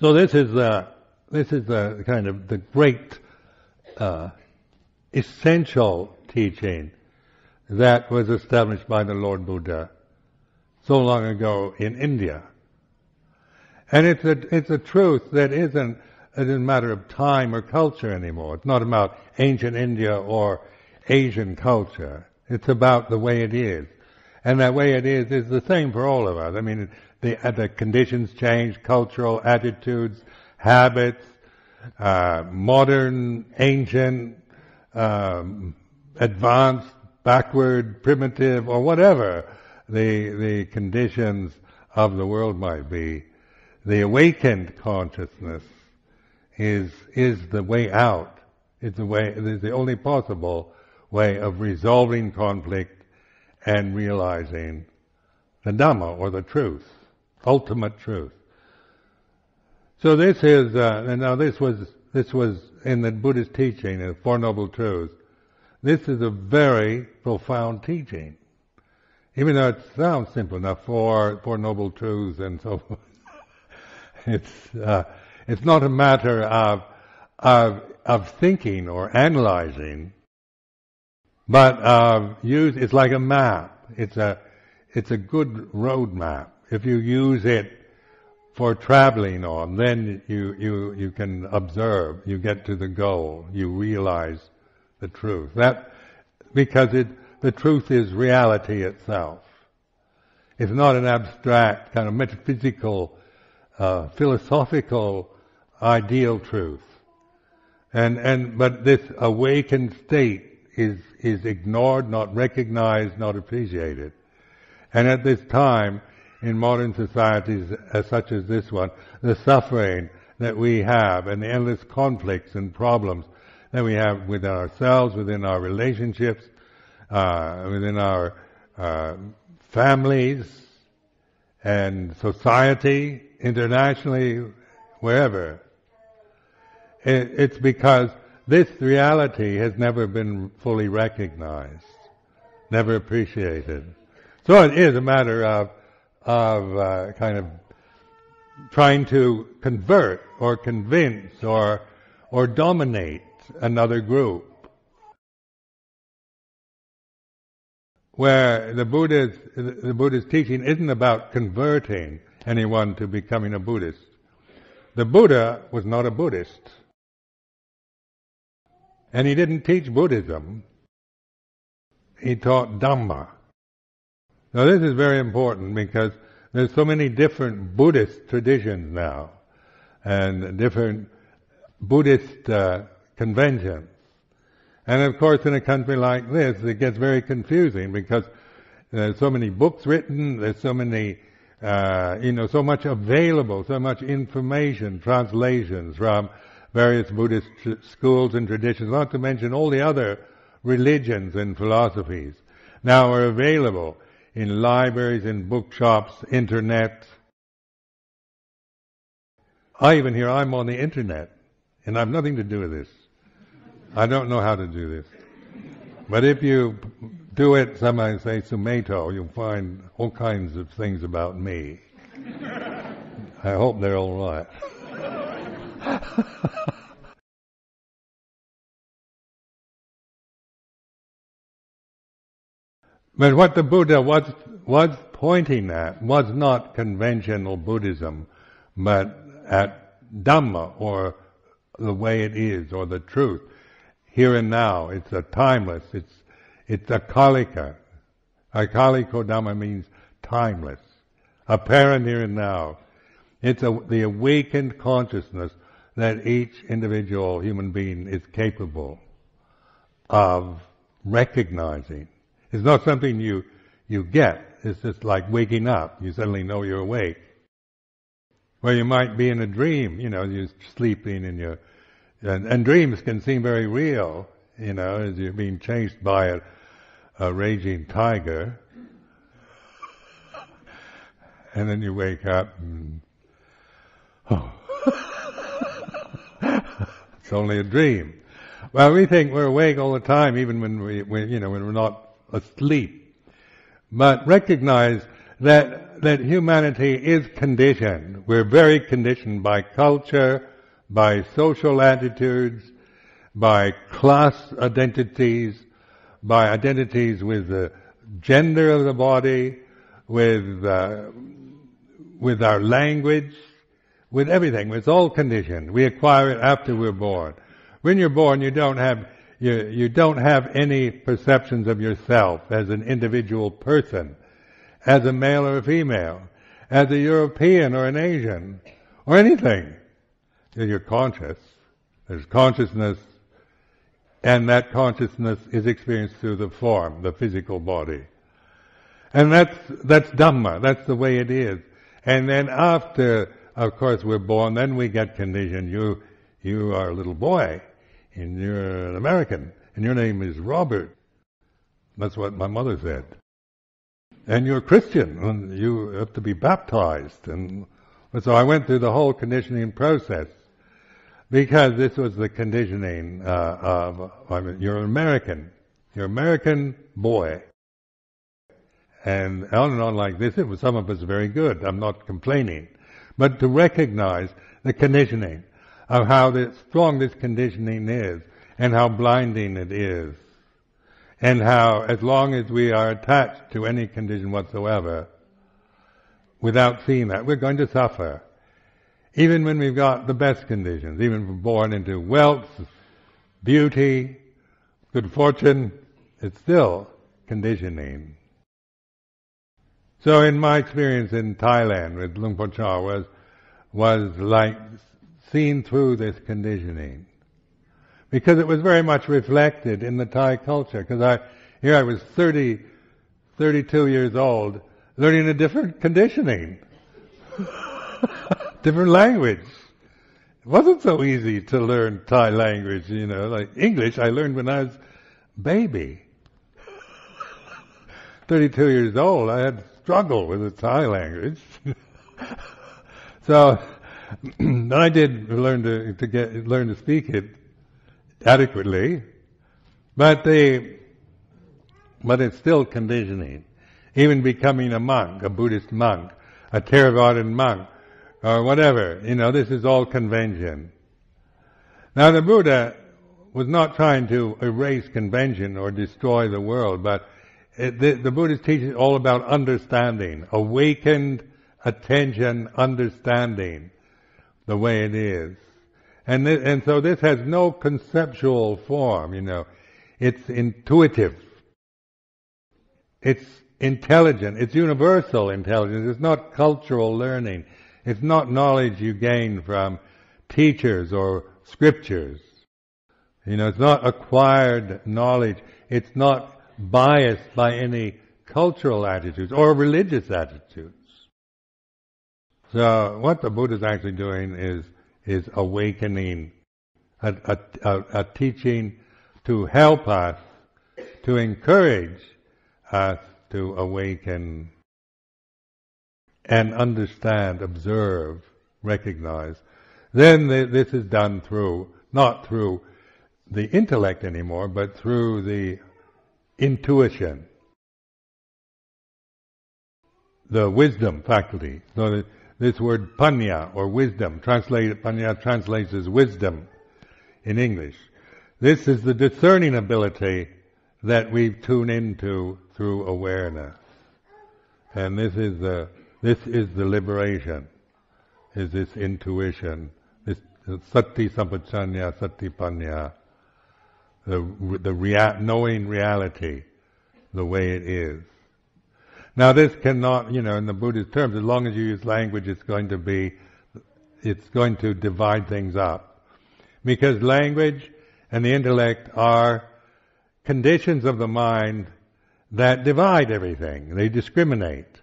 So this is the kind of the great essential teaching that was established by the Lord Buddha so long ago in India. And it's a truth that isn't a matter of time or culture anymore. It's not about ancient India or Asian culture. It's about the way it is. And that way it is the same for all of us. I mean, the conditions change, cultural attitudes, habits, modern, ancient, advanced, backward, primitive, or whatever the conditions of the world might be. The awakened consciousness is the way out. It is the only possible way of resolving conflict and realizing the Dhamma, or the truth, ultimate truth. So this is, now this was in the Buddhist teaching, the Four Noble Truths. This is a very profound teaching. Even though it sounds simple enough, Four Noble Truths and so forth. It's not a matter of thinking or analyzing, but it's like a map. It's a good road map. If you use it for traveling on, then you can observe, you get to the goal, you realize the truth. Because the truth is reality itself. It's not an abstract, kind of metaphysical, philosophical, ideal truth. But this awakened state is ignored, not recognized, not appreciated. And at this time, in modern societies such as this one, the suffering that we have and the endless conflicts and problems that we have within ourselves, within our relationships, within our families and society, internationally, wherever. It's because this reality has never been fully recognized, never appreciated. So it is a matter of kind of trying to convert or convince or dominate another group. Where the Buddha's teaching isn't about converting anyone to becoming a Buddhist. The Buddha was not a Buddhist. And he didn't teach Buddhism. He taught Dhamma. Now this is very important because there's so many different Buddhist traditions now and different Buddhist conventions. And of course in a country like this it gets very confusing because there's so many books written, there's so many, so much available, so much information, translations from various Buddhist schools and traditions, not to mention all the other religions and philosophies now are available in libraries, in bookshops, internet. I even hear I'm on the internet, and I have nothing to do with this. I don't know how to do this. But if you do it, somebody say Sumedho, you'll find all kinds of things about me. I hope they're all right. But what the Buddha was pointing at was not conventional Buddhism, but at Dhamma, or the way it is, or the truth. Here and now, it's a timeless, it's a kalika. Akaliko Dhamma means timeless, apparent here and now. It's the awakened consciousness that each individual human being is capable of recognizing. It's not something you get. It's just like waking up. You suddenly know you're awake. Well, you might be in a dream, you're sleeping and dreams can seem very real, as you're being chased by a raging tiger. And then you wake up and, it's only a dream. Well, we think we're awake all the time, even when we're not asleep. But recognize that humanity is conditioned. We're very conditioned by culture, by social attitudes, by class identities, by identities with the gender of the body, with our language, with everything. It's all conditioned. We acquire it after we're born. When you're born, you don't have any perceptions of yourself as an individual person, as a male or a female, as a European or an Asian, or anything. You're conscious. There's consciousness, and that consciousness is experienced through the form, the physical body. And that's Dhamma. That's the way it is. And then after, of course, we're born, then we get conditioned. You are a little boy, and you're an American, and your name is Robert. That's what my mother said. And you're a Christian, and you have to be baptized. And so I went through the whole conditioning process, because this was the conditioning you're an American. You're an American boy. And on like this. Some of us very good. I'm not complaining. But to recognize the conditioning of how strong this conditioning is, and how blinding it is, and how, as long as we are attached to any condition whatsoever, without seeing that, we're going to suffer. Even when we've got the best conditions, even if we're born into wealth, beauty, good fortune, it's still conditioning. So in my experience in Thailand with Luang Por Chah was like seen through this conditioning. Because it was very much reflected in the Thai culture. Because I was 32 years old, learning a different conditioning. Different language. It wasn't so easy to learn Thai language, like English I learned when I was a baby. 32 years old, I had to struggle with the Thai language. So, I did learn to speak it adequately, but it's still conditioning. Even becoming a monk, a Buddhist monk, a Theravadan monk, or whatever, this is all convention. Now the Buddha was not trying to erase convention or destroy the world, but the Buddhist teaching is all about understanding, awakened attention, understanding the way it is. And so this has no conceptual form, It's intuitive. It's intelligent. It's universal intelligence. It's not cultural learning. It's not knowledge you gain from teachers or scriptures. It's not acquired knowledge. It's not biased by any cultural attitudes or religious attitudes. So what the Buddha is actually doing is awakening, a teaching to help us, to encourage us to awaken and understand, observe, recognize. Then this is done not through the intellect anymore, but through the intuition, the wisdom faculty. So this word panya, or wisdom, panya translates as wisdom in English. This is the discerning ability that we tune into through awareness. And this is the liberation, is this intuition, this sati sampajanya, sati panya, knowing reality the way it is. Now this cannot, in the Buddhist terms, as long as you use language, it's going to divide things up. Because language and the intellect are conditions of the mind that divide everything. They discriminate.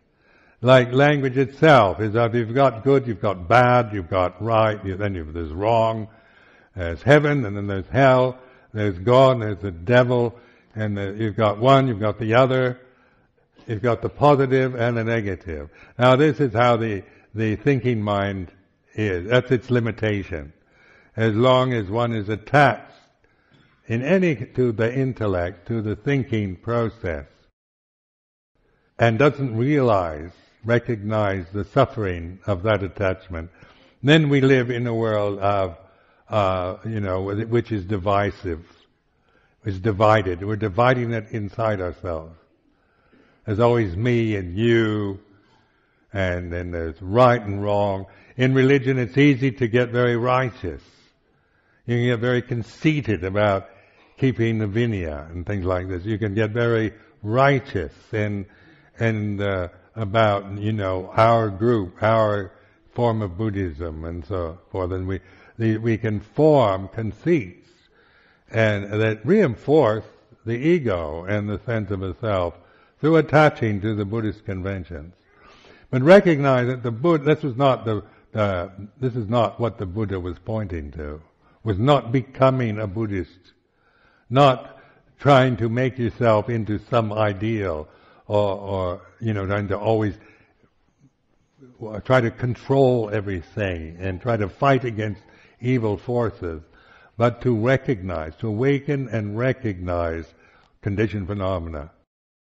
Like language itself is that you've got good, you've got bad, you've got right, there's wrong, there's heaven, and then there's hell, there's God, and there's the devil, and you've got one, you've got the other, you've got the positive and the negative. Now this is how the thinking mind is. That's its limitation. As long as one is attached to the intellect, to the thinking process, and doesn't realize recognize the suffering of that attachment, then we live in a world of, which is divisive, is divided. We're dividing it inside ourselves. There's always me and you, and then there's right and wrong. In religion, it's easy to get very righteous. You can get very conceited about keeping the vinaya and things like this. You can get very righteous and about our group, our form of Buddhism, and so forth. And we can form conceits and that reinforce the ego and the sense of a self through attaching to the Buddhist conventions. But recognize that the Buddha, this is not what the Buddha was pointing to. Was not becoming a Buddhist, not trying to make yourself into some ideal, or trying to always try to control everything and try to fight against evil forces, but to recognize, to awaken and recognize conditioned phenomena